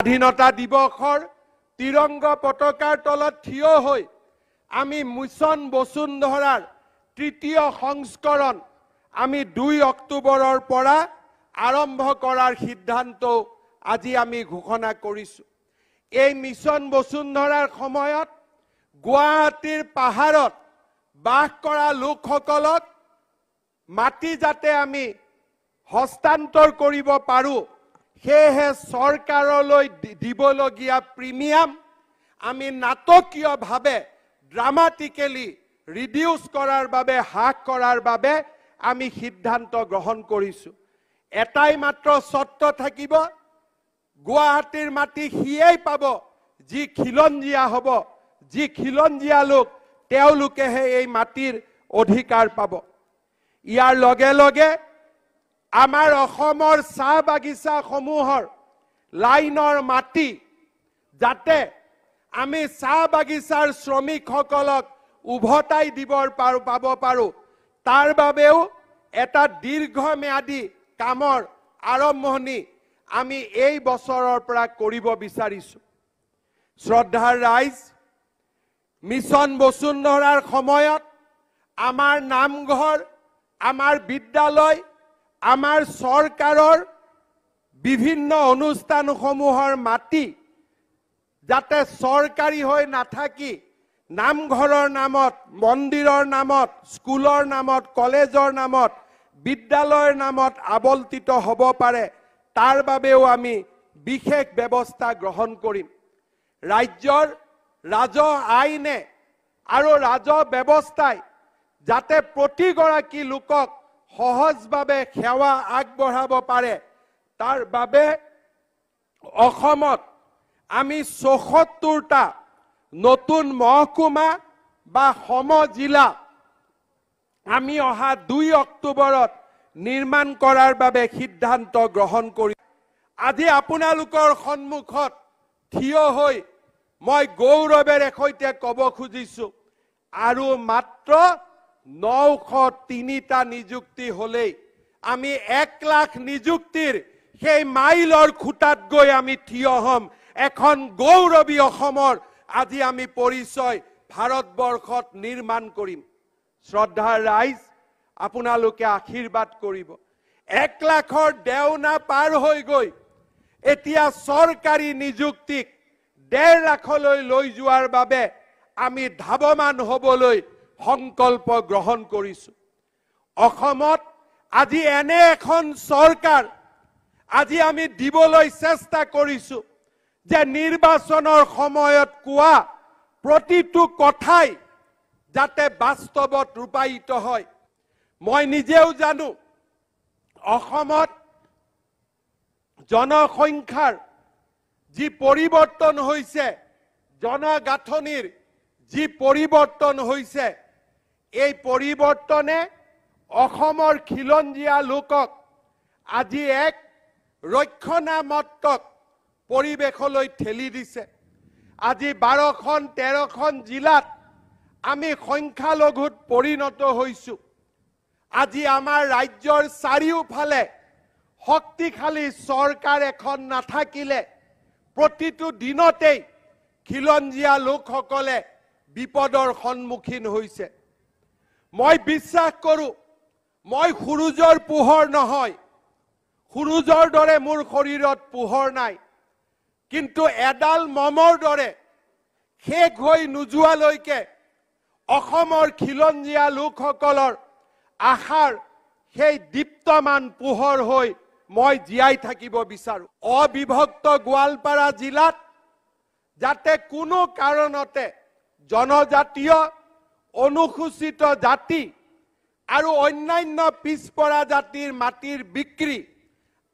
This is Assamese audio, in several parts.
স্বাধীনতা দিৱসৰ তিৰংগ পতাকাৰ তলত থিয় হৈ আমি মিছন বসুন্ধৰাৰ তৃতীয় সংস্কৰণ আমি 2 অক্টোবৰৰ পৰা আৰম্ভ কৰাৰ সিদ্ধান্ত আজি আমি ঘোষণা কৰিছো। এই মিছন বসুন্ধৰাৰ সময়ত গুৱাহাটীৰ পাহাৰত বাস কৰা লোকসকলক মাটি যাতে আমি হস্তান্তৰ কৰিব পাৰো, সেয়েহে চৰকাৰলৈ দিবলগীয়া প্ৰিমিয়াম আমি নাটকীয়ভাৱে ড্ৰামাটিকেলি ৰিডিউস কৰাৰ বাবে হ্ৰাস কৰাৰ বাবে আমি সিদ্ধান্ত গ্ৰহণ কৰিছো। এটাই মাত্ৰ চৰ্ত থাকিব, গুৱাহাটীৰ মাটি সিয়েই পাব যি খিলঞ্জীয়া হ'ব, যি খিলঞ্জীয়া লোক তেওঁলোকেহে এই মাটিৰ অধিকাৰ পাব। ইয়াৰ লগে লগে আমাৰ অসমৰ চাহ বাগিচাসমূহৰ লাইনৰ মাটি যাতে আমি চাহ বাগিচাৰ শ্ৰমিকসকলক উভতাই পাব পাৰো, তাৰ বাবেও এটা দীৰ্ঘম্যাদী কামৰ আৰম্ভণি আমি এই বছৰৰ পৰা কৰিব বিচাৰিছো। শ্ৰদ্ধাৰ ৰাইজ, মিছন বসুন্ধৰাৰ সময়ত আমাৰ নামঘৰ, আমাৰ বিদ্যালয়, আমাৰ চৰকাৰৰ বিভিন্ন অনুষ্ঠানসমূহৰ মাটি যাতে চৰকাৰী হৈ নাথাকি নামঘৰৰ নামত, মন্দিৰৰ নামত, স্কুলৰ নামত, কলেজৰ নামত, বিদ্যালয়ৰ নামত আবণ্টিত হ'ব পাৰে, তাৰ বাবেও আমি বিশেষ ব্যৱস্থা গ্ৰহণ কৰিম। ৰাজ্যৰ ৰাজহ আইনে আৰু ৰাজহ ব্যৱস্থাই যাতে প্ৰতিগৰাকী লোকক সহজভাৱে সেৱা আগবঢ়াব পাৰে, তাৰ বাবে অসমত আমি ৭৪টা নতুন মহকুমা বা সমজিলা আমি অহা 2 অক্টোবৰত নিৰ্মাণ কৰাৰ বাবে সিদ্ধান্ত গ্ৰহণ কৰি আজি আপোনালোকৰ সন্মুখত থিয় হৈ মই গৌৰৱেৰে সৈতে ক'ব খুজিছো, আৰু মাত্ৰ 903টা নিযুক্তি হলেই আমি 1 লাখ নিযুক্তিৰ সেই মাইলৰ খুঁটাত গৈ আমি থিয় হ'ম। এখন গৌৰৱী অসমৰ আজি আমি পৰিচয় ভাৰতবৰ্ষত নিৰ্মাণ কৰিম। শ্ৰদ্ধাৰ ৰাইজ, আপোনালোকে আশীৰ্বাদ কৰিব। 1 লাখৰ দেওনা পাৰ হৈ গৈ এতিয়া চৰকাৰী নিযুক্তিক 1.5 লাখলৈ লৈ যোৱাৰ বাবে আমি ধাৱমান হ'বলৈ সংকল্প গ্ৰহণ কৰিছো। অসমত আজি এনে এখন চৰকাৰ আজি আমি দিবলৈ চেষ্টা কৰিছো যে নিৰ্বাচনৰ সময়ত কোৱা প্ৰতিটো কথাই যাতে বাস্তৱত ৰূপায়িত হয়। মই নিজেও জানো অসমত জনসংখ্যাৰ যি পৰিৱৰ্তন হৈছে, জনগাঁথনিৰ যি পৰিৱৰ্তন হৈছে, এই পৰিৱৰ্তনে অসমৰ খিলঞ্জীয়া লোকক আজি এক ৰক্ষণাত্মক পৰিৱেশলৈ ঠেলি দিছে। আজি 12খন 13খন জিলাত আমি সংখ্যালঘুত পৰিণত হৈছো। আজি আমাৰ ৰাজ্যৰ চাৰিওফালে শক্তিশালী চৰকাৰ এখন নাথাকিলে প্ৰতিটো দিনতেই খিলঞ্জীয়া লোকসকলে বিপদৰ সন্মুখীন হৈছে। মই বিশ্বাস কৰোঁ, মই সূৰুজৰ পোহৰ নহয়, সূৰুজৰ দৰে মোৰ শৰীৰত পোহৰ নাই, কিন্তু এডাল মমৰ দৰে শেষ হৈ নোযোৱালৈকে অসমৰ খিলঞ্জীয়া লোকসকলৰ আশাৰ সেই দীপ্তমান পোহৰ হৈ মই জীয়াই থাকিব বিচাৰো। অবিভক্ত গোৱালপাৰা জিলাত যাতে কোনো কাৰণতে জনজাতীয়, অনুসূচিত জাতি আৰু অন্যান্য পিছপৰা জাতিৰ মাটিৰ বিক্ৰী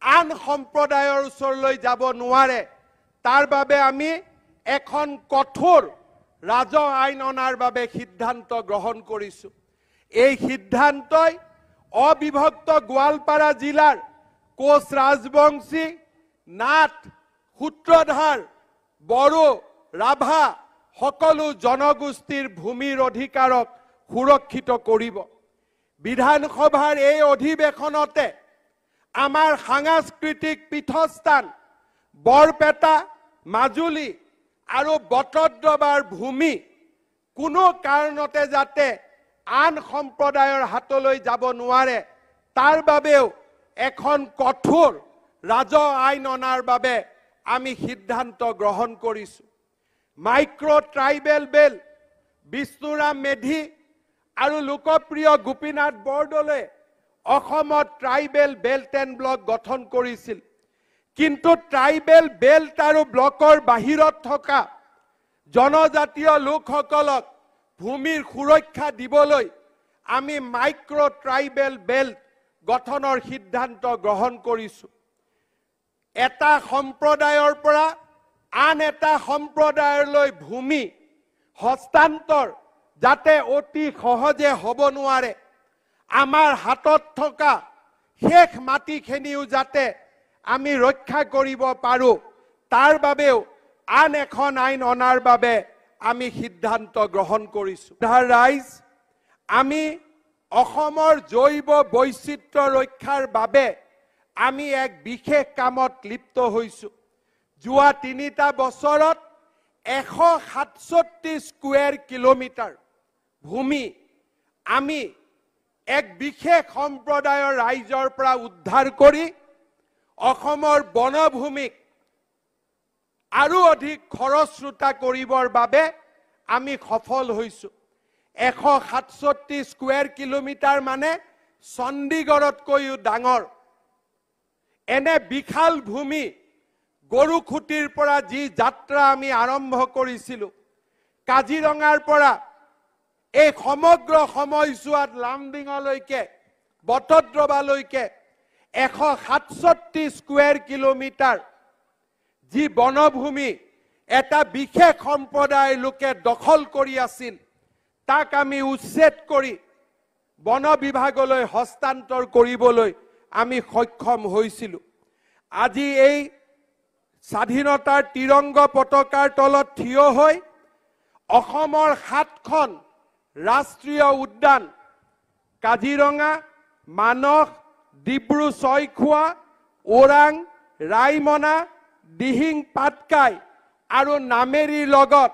আন সম্প্ৰদায়ৰ ওচৰলৈ যাব নোৱাৰে, তাৰ বাবে আমি এখন কঠোৰ ৰাজহ আইন অনাৰ বাবে সিদ্ধান্ত গ্ৰহণ কৰিছো। এই সিদ্ধান্তই অবিভক্ত গোৱালপাৰা জিলাৰ কোচ ৰাজবংশী, নাথ, সূত্ৰধাৰ, বড়ো, ৰাভা সকলো জনগোষ্ঠীৰ ভূমিৰ অধিকাৰক সুৰক্ষিত কৰিব। বিধানসভাৰ এই অধিৱেশনতে আমাৰ সাংস্কৃতিক পীঠস্থান বৰপেটা মাজুলী আৰু বটদ্ৰৱাৰ ভূমি কোনো কাৰণতে যাতে আন সম্প্ৰদায়ৰ হাতলৈ যাব নোৱাৰে তাৰ বাবেও এখন কঠোৰ ৰাজহ আইন অনাৰ বাবে আমি সিদ্ধান্ত গ্ৰহণ কৰিছো। মাইক্ৰ ট্ৰাইবেল বেল বিষ্ণুৰাম মেধি আৰু লোকপ্ৰিয় গোপীনাথ বৰদলৈ অসমত ট্ৰাইবেল বেল্ট এণ্ড ব্লক গঠন কৰিছিল। কিন্তু ট্ৰাইবেল বেল্ট আৰু ব্লকৰ বাহিৰত থকা জনজাতীয় লোকসকলক ভূমিৰ সুৰক্ষা দিবলৈ আমি মাইক্ৰ ট্ৰাইবেল বেল্ট গঠনৰ সিদ্ধান্ত গ্ৰহণ কৰিছো। এটা সম্প্ৰদায়ৰ পৰা আন এটা সম্প্ৰদায়লৈ ভূমি হস্তান্তৰ যাতে অতি সহজে হ'ব নোৱাৰে, আমাৰ হাতত থকা শেষ মাটিখিনিও যাতে আমি ৰক্ষা কৰিব পাৰো, তাৰ বাবেও আন এখন আইন অনাৰ বাবে আমি সিদ্ধান্ত গ্ৰহণ কৰিছো। ৰাইজ, আমি অসমৰ জৈৱ বৈচিত্ৰ্য ৰক্ষাৰ বাবে আমি এক বিশেষ কামত লিপ্ত হৈছো। যোৱা 3টা বছৰত 167 স্কুৱেৰ কিলোমিটাৰ ভূমি আমি এক বিশেষ সম্প্ৰদায়ৰ ৰাইজৰ পৰা উদ্ধাৰ কৰি অসমৰ বনভূমিক আৰু অধিক খৰস্ৰোতা কৰিবৰ বাবে আমি সফল হৈছো। 167 স্কুৱেৰ কিলোমিটাৰ মানে চণ্ডীগড়তকৈও ডাঙৰ এনে বিশাল ভূমি গৰুখুটিৰ পৰা যি যাত্ৰা আমি আৰম্ভ কৰিছিলো, কাজিৰঙাৰ পৰা এই সমগ্ৰ সময়ছোৱাত লামডিঙলৈকে বটদ্ৰৱালৈকে 167 স্কুৱেৰ কিলোমিটাৰ যি বনভূমি এটা বিশেষ সম্প্ৰদায়ৰ লোকে দখল কৰি আছিল, তাক আমি উচ্ছেদ কৰি বন বিভাগলৈ হস্তান্তৰ কৰিবলৈ আমি সক্ষম হৈছিলো। আজি এই স্বাধীনতাৰ তিৰংগ পতাকাৰ তলত থিয় হৈ অসমৰ 7খন ৰাষ্ট্ৰীয় উদ্যান কাজিৰঙা, মানস, ডিব্ৰু-ছৈখোৱা, ওৰাং, ৰাইমনা, দিহিং পাটকাই আৰু নামেৰীৰ লগত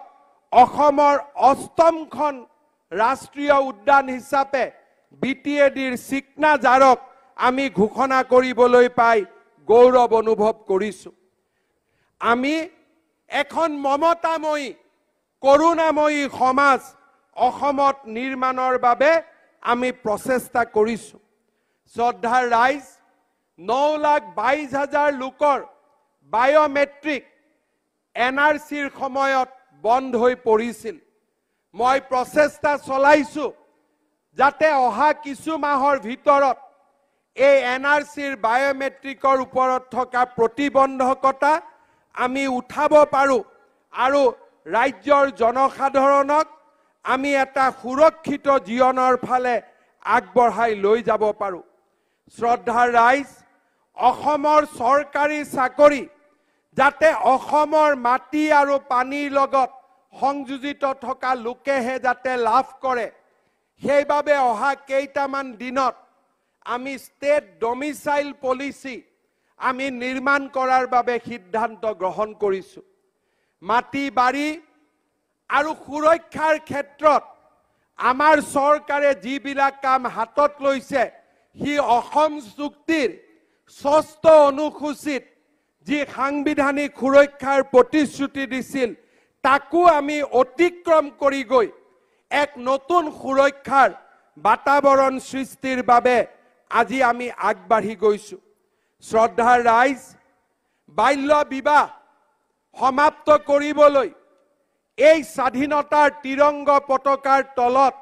অসমৰ 8খন ৰাষ্ট্ৰীয় উদ্যান হিচাপে BTADৰ চিকনাঝাৰক আমি ঘোষণা কৰিবলৈ পাই গৌৰৱ অনুভৱ কৰিছো। আমি এখন মমতাময়ী কৰুণাময়ী সমাজ অসমত নিৰ্মাণৰ বাবে আমি প্ৰচেষ্টা কৰিছো। শ্ৰদ্ধাৰ ৰাইজ, 9,22,000 লোকৰ বায়োমেট্ৰিক NRCৰ সময়ত বন্ধ হৈ পৰিছিল। মই প্ৰচেষ্টা চলাইছো যাতে অহা কিছু মাহৰ ভিতৰত এই NRCৰ বায়োমেট্ৰিকৰ ওপৰত থকা প্ৰতিবন্ধকতা আমি উঠাব পাৰো আৰু ৰাজ্যৰ জনসাধাৰণক আমি এটা সুৰক্ষিত জীৱনৰ ফালে আগবঢ়াই লৈ যাব পাৰো। শ্ৰদ্ধাৰ ৰাইজ, অসমৰ চৰকাৰী চাকৰি যাতে অসমৰ মাটি আৰু পানীৰ লগত সংযোজিত থকা লোকেহে যাতে লাভ কৰে, সেইবাবে অহা কেইটামান দিনত আমি ষ্টেট ডমিচাইল পলিচি আমি নিৰ্মাণ কৰাৰ বাবে সিদ্ধান্ত গ্ৰহণ কৰিছো। মাটি বাৰী আৰু সুৰক্ষাৰ ক্ষেত্ৰত আমাৰ চৰকাৰে যিবিলাক কাম হাতত লৈছে, সি অসম চুক্তিৰ 6ষ্ঠ অনুসূচিত যি সাংবিধানিক সুৰক্ষাৰ প্ৰতিশ্ৰুতি দিছিল, তাকো আমি অতিক্ৰম কৰি গৈ এক নতুন সুৰক্ষাৰ বাতাবৰণ সৃষ্টিৰ বাবে আজি আমি আগবাঢ়ি গৈছো। শ্ৰদ্ধাৰ ৰাইজ, বাল্য বিবাহ সমাপ্ত কৰিবলৈ এই স্বাধীনতাৰ তিৰংগ পতাকাৰ তলত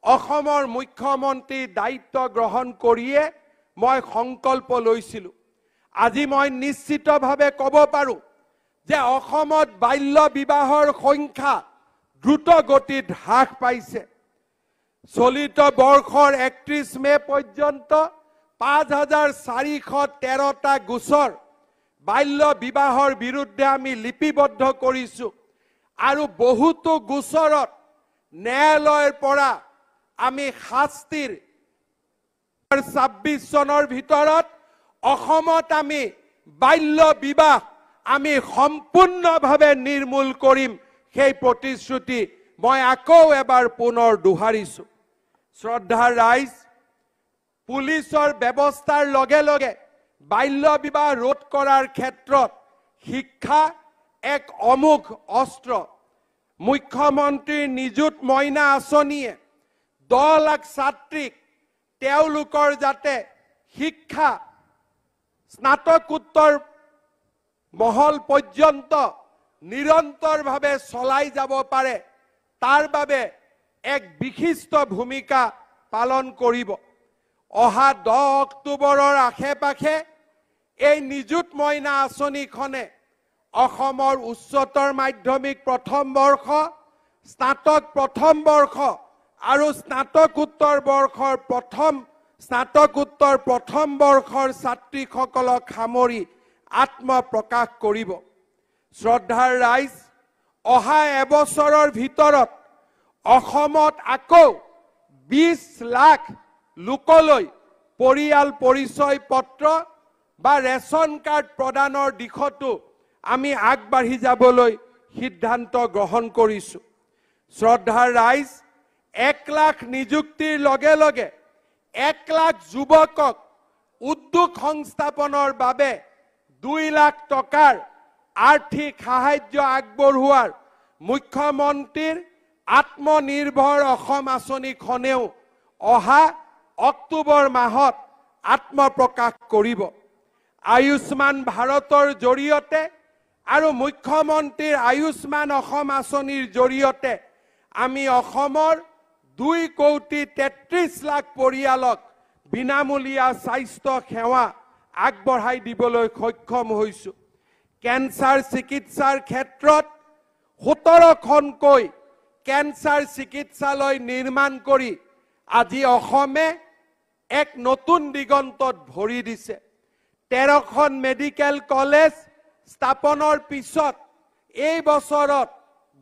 অসমৰ মুখ্যমন্ত্ৰী দায়িত্ব গ্ৰহণ কৰিয়ে মই সংকল্প লৈছিলো। আজি মই নিশ্চিতভাৱে ক'ব পাৰো যে অসমত বাল্য বিবাহৰ সংখ্যা দ্ৰুত গতিত হ্ৰাস পাইছে। চলিত বৰ্ষৰ 31 মে পৰ্যন্ত 5,413টা গোচৰ বাল্য বিবাহৰ বিৰুদ্ধে আমি লিপিবদ্ধ কৰিছো আৰু বহুতো গোচৰত ন্যায়ালয়ৰ পৰা আমি শাস্তিৰ 26 চনৰ ভিতৰত অসমত আমি বাল্য বিবাহ আমি সম্পূৰ্ণভাৱে নিৰ্মূল কৰিম সেই প্ৰতিশ্ৰুতি মই আকৌ এবাৰ পুনৰ দোহাৰিছো। শ্ৰদ্ধাৰ ৰাইজ, পুলিচৰ ব্যৱস্থাৰ লগে লগে বাল্য বিবাহ ৰোধ কৰাৰ ক্ষেত্ৰত শিক্ষা এক অমোঘ অস্ত্ৰ। মুখ্যমন্ত্ৰীৰ নিযুত মইনা আঁচনিয়ে 10 লাখ ছাত্ৰীক তেওঁলোকৰ যাতে শিক্ষা স্নাতকোত্তৰ মহল পৰ্যন্ত নিৰন্তৰভাৱে চলাই যাব পাৰে তাৰ বাবে এক বিশিষ্ট ভূমিকা পালন কৰিব। অহা 10 অক্টোবৰৰ আশে-পাশে এই নিযুত মইনা আঁচনিখনে অসমৰ উচ্চতৰ মাধ্যমিক প্ৰথম বৰ্ষ, স্নাতক প্ৰথম বৰ্ষ আৰু স্নাতকোত্তৰ প্ৰথম বৰ্ষৰ ছাত্ৰীসকলক সামৰি আত্মপ্ৰকাশ কৰিব। শ্ৰদ্ধাৰ ৰাইজ, অহা এবছৰৰ ভিতৰত অসমত আকৌ 20 লাখ লোকলৈ পৰিয়াল পৰিচয় পত্ৰ বা ৰেচন কাৰ্ড প্ৰদানৰ দিশতো আমি আগবাঢ়ি যাবলৈ সিদ্ধান্ত গ্ৰহণ কৰিছো। শ্ৰদ্ধাৰ ৰাইজ, 1 লাখ নিযুক্তিৰ লগে লগে 1 লাখ যুৱকক উদ্যোগ সংস্থাপনৰ বাবে 2 লাখ টকাৰ আৰ্থিক সাহায্য আগবঢ়োৱাৰ মুখ্যমন্ত্ৰীৰ আত্মনিৰ্ভৰ অসম আঁচনিখনেও অহা অক্টোবৰ মাহত আত্মপ্ৰকাশ কৰিব। আয়ুষ্মান ভাৰতৰ জৰিয়তে আৰু মুখ্যমন্ত্ৰীৰ আয়ুষ্মান অসম আঁচনিৰ জৰিয়তে আমি অসমৰ 2,33 লাখ পৰিয়ালক বিনামূলীয়া স্বাস্থ্য সেৱা আগবঢ়াই দিবলৈ সক্ষম হৈছো। কেন্সাৰ চিকিৎসাৰ ক্ষেত্ৰত 17খনকৈ কেন্সাৰ চিকিৎসালয় নিৰ্মাণ কৰি আজি অসমে এক নতুন দিগন্তত ভৰি দিছে। 13খন মেডিকেল কলেজ স্থাপনৰ পিছত এই বছৰত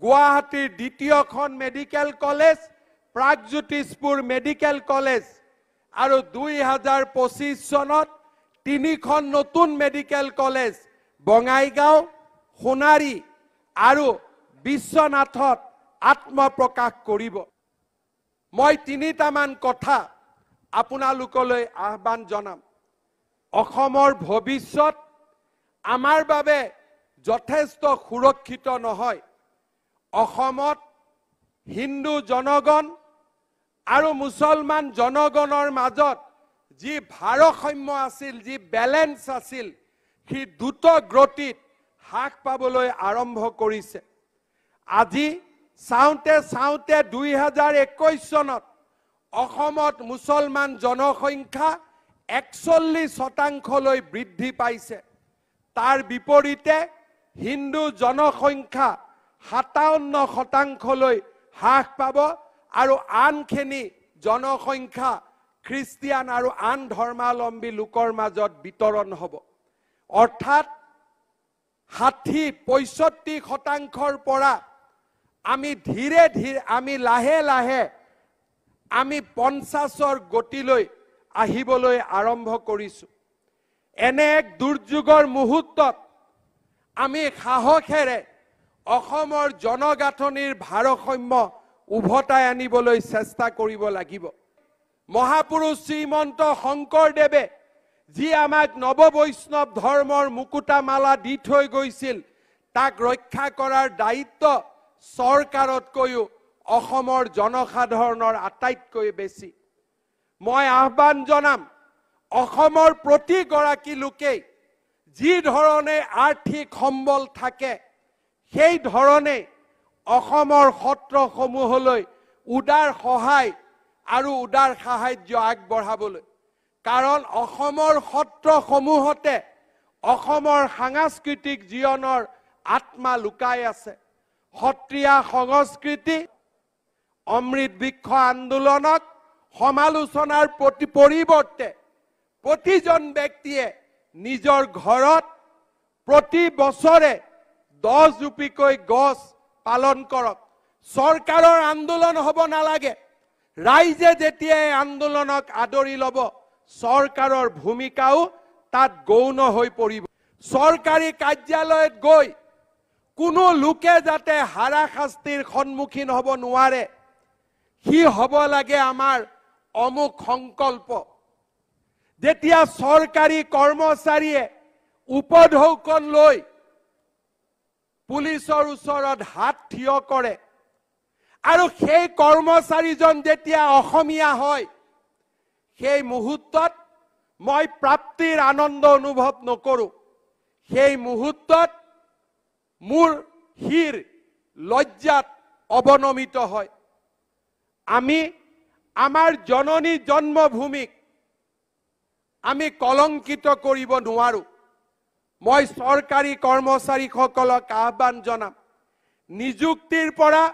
গুৱাহাটীৰ 2য়খন medical college, Pragjyotishpur medical college আৰু 2025 চনত 3খন নতুন মেডিকেল কলেজ বঙাইগাঁও, সোণাৰী আৰু বিশ্বনাথত আত্মপ্ৰকাশ কৰিব। মই 3টামান কথা আপোনালোকলৈ আহ্বান জনাম। অসমৰ ভৱিষ্যত আমাৰ বাবে যথেষ্ট সুৰক্ষিত নহয়। অসমত হিন্দু জনগণ আৰু মুছলমান জনগণৰ মাজত যি ভাৰসাম্য আছিল, যি বেলেন্স আছিল, সি দ্ৰুত গতিত হ্ৰাস পাবলৈ আৰম্ভ কৰিছে। আজি চাওঁতে 2021 চনত অসমত মুছলমান জনসংখ্যা 41% বৃদ্ধি পাইছে। তাৰ বিপৰীতে হিন্দু জনসংখ্যা 57% হ্ৰাস পাব আৰু আনখিনি জনসংখ্যা খ্ৰীষ্টিয়ান আৰু আন ধৰ্মাৱলম্বী লোকৰ মাজত বিতৰণ হ'ব। অৰ্থাৎ 60-65%ৰ পৰা আমি ধীৰে ধীৰে আমি লাহে লাহে আমি 50ৰ গতিলৈ আহিবলৈ আৰম্ভ কৰিছো। এনে এক দুৰ্যোগৰ মুহূৰ্তত আমি সাহসেৰে অসমৰ জনগাঁথনিৰ ভাৰসাম্য উভতাই আনিবলৈ চেষ্টা কৰিব লাগিব। মহাপুৰুষ শ্ৰীমন্ত শংকৰদেৱে যি আমাক নৱবৈষ্ণৱ ধৰ্মৰ মুকুতামালা দি থৈ গৈছিল, তাক ৰক্ষা কৰাৰ দায়িত্ব চৰকাৰতকৈও অসমৰ জনসাধাৰণৰ আটাইতকৈ বেছি। মই আহ্বান জনাম, অসমৰ প্ৰতিগৰাকী লোকেই যি ধৰণে আৰ্থিক সম্বল থাকে সেই ধৰণে অসমৰ সত্ৰসমূহলৈ উদাৰ সহায় আৰু উদাৰ সাহায্য আগবঢ়াবলৈ। কাৰণ অসমৰ সত্ৰসমূহতে অসমৰ সাংস্কৃতিক জীৱনৰ আত্মা লুকাই আছে। সত্ৰীয়া সংস্কৃতি অমৃত বৃক্ষ আন্দোলনক সমালোচনাৰ পৰিৱৰ্তে প্ৰতিজন ব্যক্তিয়ে নিজৰ ঘৰত প্ৰতি বছৰে 10 জোপিকৈ গছ পালন কৰক। চৰকাৰৰ আন্দোলন হ'ব নালাগে। ৰাইজে যেতিয়া এই আন্দোলনক আদৰি ল'ব, চৰকাৰৰ ভূমিকাও তাত গৌণ হৈ পৰিব। চৰকাৰী কাৰ্যালয়ত গৈ কোনো লোকে যাতে হাৰাশাস্তিৰ সন্মুখীন হ'ব নোৱাৰে, সি হ'ব লাগে আমাৰ অমুক সংকল্প। যেতিয়া চৰকাৰী কৰ্মচাৰীয়ে উপঢৌকন লৈ পুলিচৰ ওচৰত হাত থিয় কৰে আৰু সেই কৰ্মচাৰীজন যেতিয়া অসমীয়া হয়, সেই মুহূৰ্তত মই প্ৰাপ্তিৰ আনন্দ অনুভৱ নকৰোঁ। সেই মুহূৰ্তত মোৰ শিৰ লজ্জাত অৱনমিত হয়। আমি আমাৰ জননী জন্মভূমিক আমি কলংকিত কৰিব নোৱাৰোঁ। মই চৰকাৰী কৰ্মচাৰীসকলক আহ্বান জনাম, নিযুক্তিৰ পৰা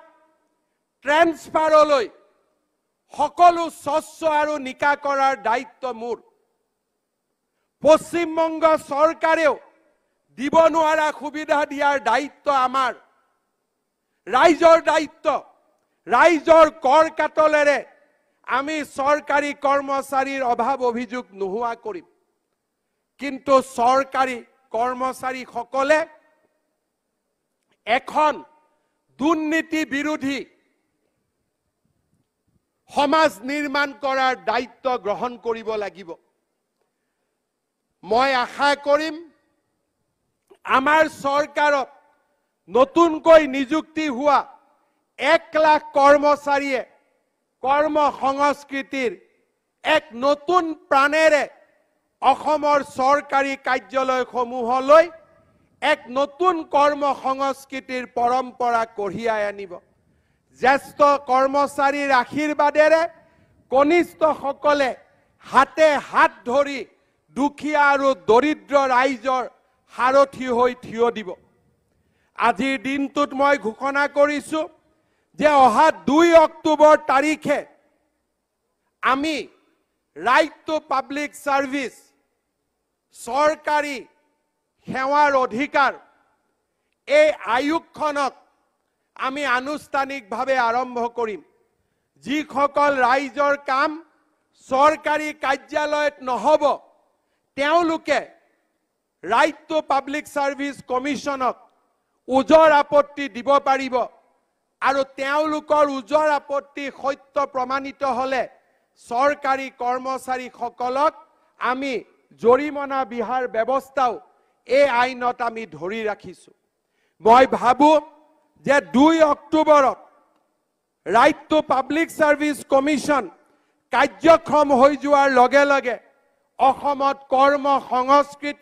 ট্ৰেন্সফাৰলৈ সকলো স্বচ্ছ আৰু নিকা কৰাৰ দায়িত্ব মোৰ। পশ্চিমবংগ চৰকাৰেও দিব নোৱাৰা সুবিধা দিয়াৰ দায়িত্ব আমাৰ। ৰাইজৰ দায়িত্ব, ৰাইজৰ কৰ কাটলেৰে আমি চৰকাৰী কৰ্মচাৰীৰ অভাৱ অভিযোগ নোহোৱা কৰিম। কিন্তু চৰকাৰী কৰ্মচাৰীসকলে এখন দুৰ্নীতি বিৰোধী সমাজ নিৰ্মাণ কৰাৰ দায়িত্ব গ্ৰহণ কৰিব লাগিব। মই আশা কৰিম আমাৰ চৰকাৰত নতুনকৈ নিযুক্তি হোৱা 1 লাখ কৰ্মচাৰীয়ে কৰ্ম সংস্কৃতিৰ এক নতুন প্ৰাণেৰে অসমৰ চৰকাৰী কাৰ্যালয়সমূহলৈ এক নতুন কৰ্ম সংস্কৃতিৰ পৰম্পৰা কঢ়িয়াই আনিব। জ্যেষ্ঠ কৰ্মচাৰীৰ আশীৰ্বাদেৰে কনিষ্ঠসকলে হাতে হাত ধৰি দুখীয়া আৰু দৰিদ্ৰ ৰাইজৰ সাৰথি হৈ থিয় দিব। আজিৰ দিনটোত মই ঘোষণা কৰিছোঁ যে অহা 2 অক্টোবৰ তাৰিখে আমি ৰাইট টু পাব্লিক সাৰ্ভিস, চৰকাৰী সেৱাৰ অধিকাৰ, এই আয়োগখনক আমি আনুষ্ঠানিকভাৱে আৰম্ভ কৰিম। যিসকল ৰাইজৰ কাম চৰকাৰী কাৰ্যালয়ত নহ'ব, তেওঁলোকে ৰাইট টু পাব্লিক সাৰ্ভিস কমিশনক উজৰ আপত্তি দিব পাৰিব আৰু তেওঁলোকৰ উজৰ আপত্তি সত্য প্ৰমাণিত হ'লে চৰকাৰী কৰ্মচাৰীসকলক আমি জৰিমনা বিহাৰ ব্যৱস্থাও এই আইনত আমি ধৰি ৰাখিছোঁ। মই ভাবোঁ যে 2 অক্টোবৰত right to public service commission কাৰ্যক্ষম হৈ যোৱাৰ লগে লগে অসমত কৰ্ম সংস্কৃতি